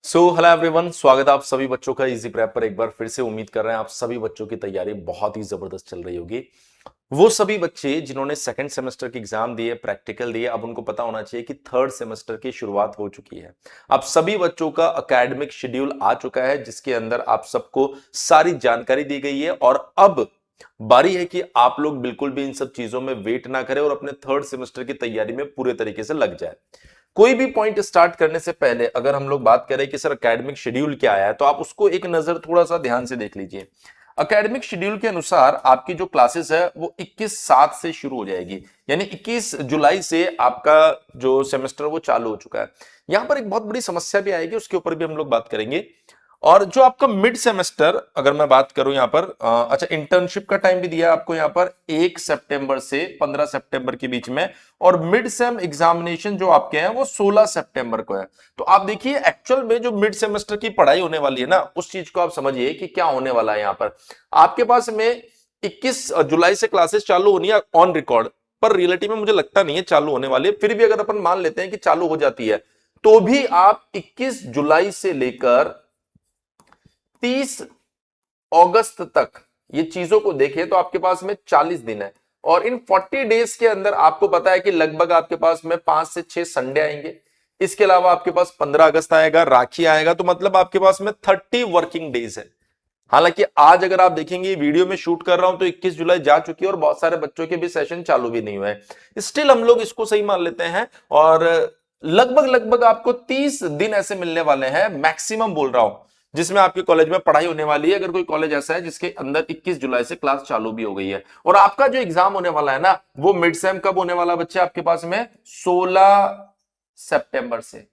Hello everyone, स्वागत है आप सभी बच्चों का इजी प्रेप पर। एक बार फिर से उम्मीद कर रहे हैं आप सभी बच्चों की तैयारी बहुत ही जबरदस्त चल रही होगी। वो सभी बच्चे जिन्होंने सेकंड सेमेस्टर की एग्जाम दिए, प्रैक्टिकल दिए, अब उनको पता होना चाहिए कि थर्ड सेमेस्टर की शुरुआत हो चुकी है। अब सभी बच्चों का एकेडमिक शेड्यूल आ चुका है जिसके अंदर आप सबको सारी जानकारी दी गई है और अब बारी है कि आप लोग बिल्कुल भी इन सब चीजों में वेट ना करें और अपने थर्ड सेमेस्टर की तैयारी में पूरे तरीके से लग जाए। कोई भी पॉइंट स्टार्ट करने से पहले अगर हम लोग बात करें कि सर एकेडमिक शेड्यूल क्या आया है, तो आप उसको एक नजर थोड़ा सा ध्यान से देख लीजिए। एकेडमिक शेड्यूल के अनुसार आपकी जो क्लासेस है वो 21/7 से शुरू हो जाएगी, यानी 21 जुलाई से आपका जो सेमेस्टर वो चालू हो चुका है। यहां पर एक बहुत बड़ी समस्या भी आएगी, उसके ऊपर भी हम लोग बात करेंगे। और जो आपका मिड सेमेस्टर अगर मैं बात करूं यहां पर अच्छा, इंटर्नशिप का टाइम भी दिया है आपको यहां पर 1 सितंबर से 15 सितंबर के बीच में। और मिड सेम एग्जामिनेशन जो आपके हैं वो 16 सितंबर को है। तो आप देखिए एक्चुअल में जो मिड सेमेस्टर की पढ़ाई होने वाली है ना, उस चीज को आप समझिए कि क्या होने वाला है। यहां पर आपके पास में 21 जुलाई से क्लासेस चालू होनी है ऑन रिकॉर्ड, पर रियलिटी में मुझे लगता नहीं है चालू होने वाली है। फिर भी अगर अपन मान लेते हैं कि चालू हो जाती है, तो भी आप 21 जुलाई से लेकर 30 अगस्त तक ये चीजों को देखें तो आपके पास में 40 दिन है। और इन 40 डेज के अंदर आपको पता है कि लगभग आपके पास में 5 से 6 संडे आएंगे। इसके अलावा आपके पास 15 अगस्त आएगा, राखी आएगा, तो मतलब आपके पास में 30 वर्किंग डेज है। हालांकि आज अगर आप देखेंगे वीडियो में शूट कर रहा हूं तो 21 जुलाई जा चुकी है और बहुत सारे बच्चों के भी सेशन चालू भी नहीं हुए हैं। स्टिल हम लोग इसको सही मान लेते हैं और लगभग लगभग आपको 30 दिन ऐसे मिलने वाले हैं, मैक्सिमम बोल रहा हूं, जिसमें आपके कॉलेज में पढ़ाई होने वाली है। अगर कोई कॉलेज ऐसा है जिसके अंदर 21 जुलाई से क्लास चालू भी हो गई है। और आपका जो एग्जाम होने वाला है ना, वो मिड सेम कब होने वाला बच्चे आपके पास में 16 सितंबर से।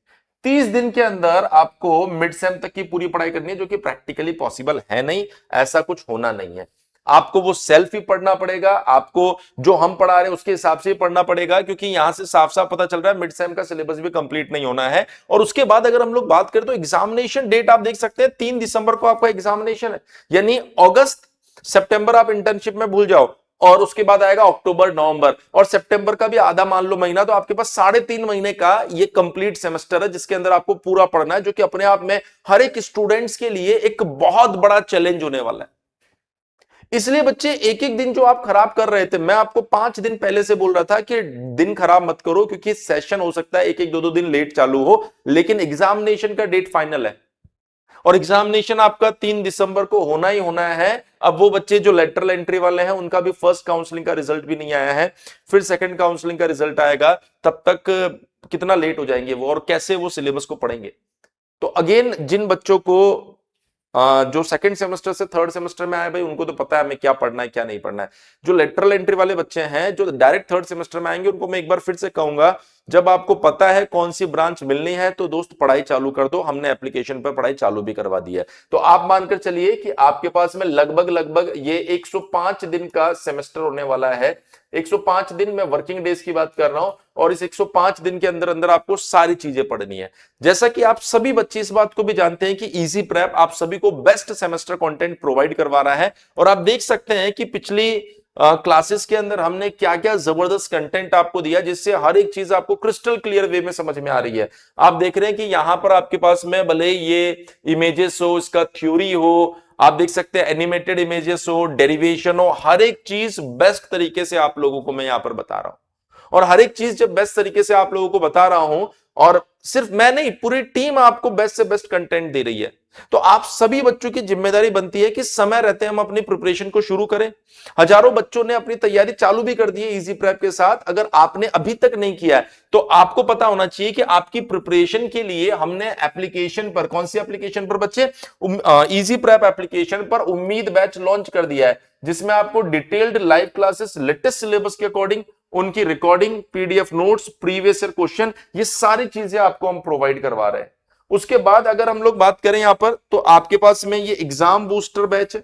30 दिन के अंदर आपको मिड सेम तक की पूरी पढ़ाई करनी है, जो कि प्रैक्टिकली पॉसिबल है नहीं, ऐसा कुछ होना नहीं है। आपको वो सेल्फ ही पढ़ना पड़ेगा, आपको जो हम पढ़ा रहे हैं उसके हिसाब से ही पढ़ना पड़ेगा, क्योंकि यहां से साफ साफ पता चल रहा है मिड सेम का सिलेबस भी कंप्लीट नहीं होना है। और उसके बाद अगर हम लोग बात करें तो एग्जामिनेशन डेट आप देख सकते हैं 3 दिसंबर को आपका एग्जामिनेशन है। यानी अगस्त सितंबर आप इंटर्नशिप में भूल जाओ, और उसके बाद आएगा अक्टूबर नवंबर, और सितंबर का भी आधा मान लो महीना, तो आपके पास 3.5 महीने का ये कंप्लीट सेमेस्टर है जिसके अंदर आपको पूरा पढ़ना है, जो कि अपने आप में हर एक स्टूडेंट्स के लिए एक बहुत बड़ा चैलेंज होने वाला है। इसलिए बच्चे एक एक दिन जो आप खराब कर रहे थे, मैं आपको 5 दिन पहले से बोल रहा था कि दिन खराब मत करो, क्योंकि सेशन हो सकता है एक एक दो दो दिन लेट चालू हो, लेकिन एग्जामिनेशन का डेट फाइनल है और एग्जामिनेशन आपका 3 दिसंबर को होना ही होना है। अब वो बच्चे जो लेटरल एंट्री वाले हैं उनका भी फर्स्ट काउंसलिंग का रिजल्ट भी नहीं आया है, फिर सेकंड काउंसलिंग का रिजल्ट आएगा, तब तक कितना लेट हो जाएंगे वो और कैसे वो सिलेबस को पढ़ेंगे। तो अगेन जिन बच्चों को जो सेकंड सेमेस्टर से थर्ड सेमेस्टर में आए भाई, उनको तो पता है हमें क्या पढ़ना है क्या नहीं पढ़ना है। जो लेटरल एंट्री वाले बच्चे हैं जो डायरेक्ट थर्ड सेमेस्टर में आएंगे, उनको मैं एक बार फिर से कहूंगा, जब आपको पता है कौन सी ब्रांच मिलनी है तो दोस्त पढ़ाई चालू कर दो। हमने एप्लीकेशन पर पढ़ाई चालू भी करवा दी है। तो आप मानकर चलिए कि आपके पास में लगभग लगभग ये 105 दिन का सेमेस्टर होने वाला है। 105 दिन में वर्किंग डेज की बात कर रहा हूं, और इस 105 दिन के अंदर अंदर आपको सारी चीजें पढ़नी है। जैसा कि आप सभी बच्चे इस बात को भी जानते हैं कि इजी प्रेप आप सभी को बेस्ट सेमेस्टर कंटेंट प्रोवाइड करवा रहा है। और आप देख सकते हैं कि पिछली क्लासेस के अंदर हमने क्या क्या जबरदस्त कंटेंट आपको दिया, जिससे हर एक चीज आपको क्रिस्टल क्लियर वे में समझ में आ रही है। आप देख रहे हैं कि यहां पर आपके पास में भले ये इमेजेस हो, इसका थ्योरी हो, आप देख सकते हैं एनिमेटेड इमेजेस हो, डेरिवेशन हो, हर एक चीज बेस्ट तरीके से आप लोगों को मैं यहां पर बता रहा हूं। और हर एक चीज जब बेस्ट तरीके से आप लोगों को बता रहा हूं, और सिर्फ मैं नहीं, पूरी टीम आपको बेस्ट से बेस्ट कंटेंट दे रही है, तो आप सभी बच्चों की जिम्मेदारी बनती है कि समय रहते हम अपनी प्रिपरेशन को शुरू करें। हजारों बच्चों ने अपनी तैयारी चालू भी कर दी है इजी प्रेप के साथ। अगर आपने अभी तक नहीं किया है तो आपको पता होना चाहिए कि आपकी प्रिपरेशन के लिए हमने एप्लीकेशन पर, कौन सी एप्लीकेशन पर बच्चे, इजी प्रेप एप्लीकेशन पर उम्मीद बैच लॉन्च कर दिया है, जिसमें आपको detailed live classes latest syllabus के अकॉर्डिंग, उनकी recording, PDF notes, previous year question, ये सारी चीजें आपको हम प्रोवाइड करवा रहे हैं। उसके बाद अगर हम लोग बात करें यहां पर, तो आपके पास में ये एग्जाम बूस्टर बैच है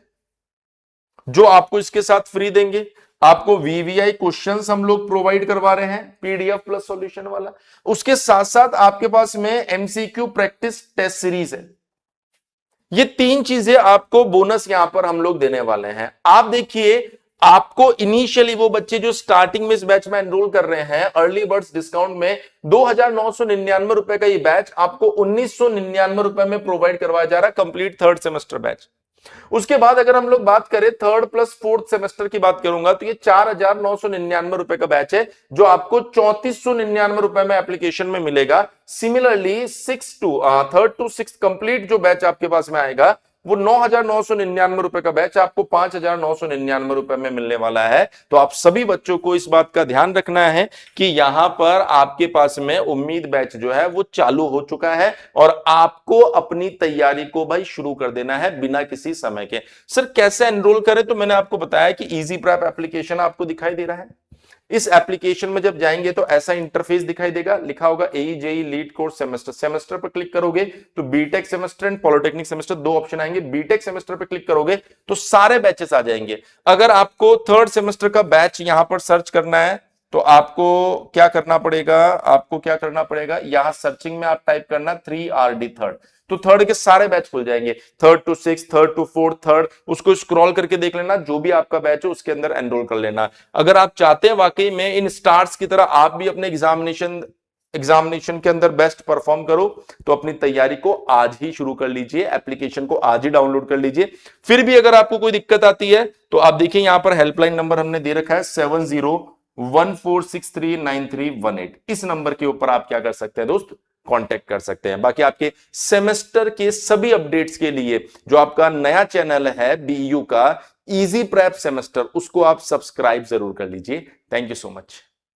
जो आपको इसके साथ फ्री देंगे। आपको वीवीआई क्वेश्चंस हम लोग प्रोवाइड करवा रहे हैं, पीडीएफ प्लस सॉल्यूशन वाला। उसके साथ साथ आपके पास में एमसीक्यू प्रैक्टिस टेस्ट सीरीज है। ये 3 चीजें आपको बोनस यहां पर हम लोग देने वाले हैं। आप देखिए आपको इनिशियली वो बच्चे जो स्टार्टिंग में इस बैच में एनरोल कर रहे हैं अर्ली बर्ड्स डिस्काउंट में 2,999 रुपए का ये बैच आपको 1,999 रुपए में प्रोवाइड करवाया जा रहा है, कंप्लीट थर्ड सेमेस्टर बैच। उसके बाद अगर हम लोग बात करें थर्ड प्लस फोर्थ सेमेस्टर की बात करूंगा तो ये 4,999 रुपए का बैच है जो आपको 3,499 रुपए में एप्लीकेशन में मिलेगा। Similarly third to six complete जो बैच आपके पास में आएगा वो 9,999 रुपए का बैच आपको 5,999 रुपए में मिलने वाला है। तो आप सभी बच्चों को इस बात का ध्यान रखना है कि यहां पर आपके पास में उम्मीद बैच जो है वो चालू हो चुका है और आपको अपनी तैयारी को भाई शुरू कर देना है बिना किसी समय के। सर कैसे एनरोल करें? तो मैंने आपको बताया कि इजी प्रेप एप्लीकेशन आपको दिखाई दे रहा है। इस एप्लीकेशन में जब जाएंगे तो ऐसा इंटरफेस दिखाई देगा, लिखा होगा AE JE lead course semester. Semester पर क्लिक करोगे तो BTech semester and polytechnic semester दो ऑप्शन आएंगे। बीटेक सेमेस्टर पर क्लिक करोगे तो सारे बैचेस आ जाएंगे। अगर आपको थर्ड सेमेस्टर का बैच यहां पर सर्च करना है तो आपको क्या करना पड़ेगा, यहां सर्चिंग में आप टाइप करना 3RD थर्ड, तो थर्ड के सारे बैच खुल जाएंगे। Third to six, third to fourth, third, उसको स्क्रॉल करके देख लेना, जो भी आपका बैच है उसके अंदर एनरोल कर लेना। अगर आप चाहते हैं वाकई में इन स्टार्स की तरह आप भी अपने एग्जामिनेशन के अंदर बेस्ट परफॉर्म करो तो अपनी तैयारी को आज ही शुरू कर लीजिए, एप्लीकेशन को आज ही डाउनलोड कर लीजिए। फिर भी अगर आपको कोई दिक्कत आती है तो आप देखिए यहां पर हेल्पलाइन नंबर हमने दे रखा है 7014639318। इस नंबर के ऊपर आप क्या कर सकते हैं दोस्त, कांटेक्ट कर सकते हैं। बाकी आपके सेमेस्टर के सभी अपडेट्स के लिए जो आपका नया चैनल है बीयू का इजी प्रेप सेमेस्टर, उसको आप सब्सक्राइब जरूर कर लीजिए। Thank you so much.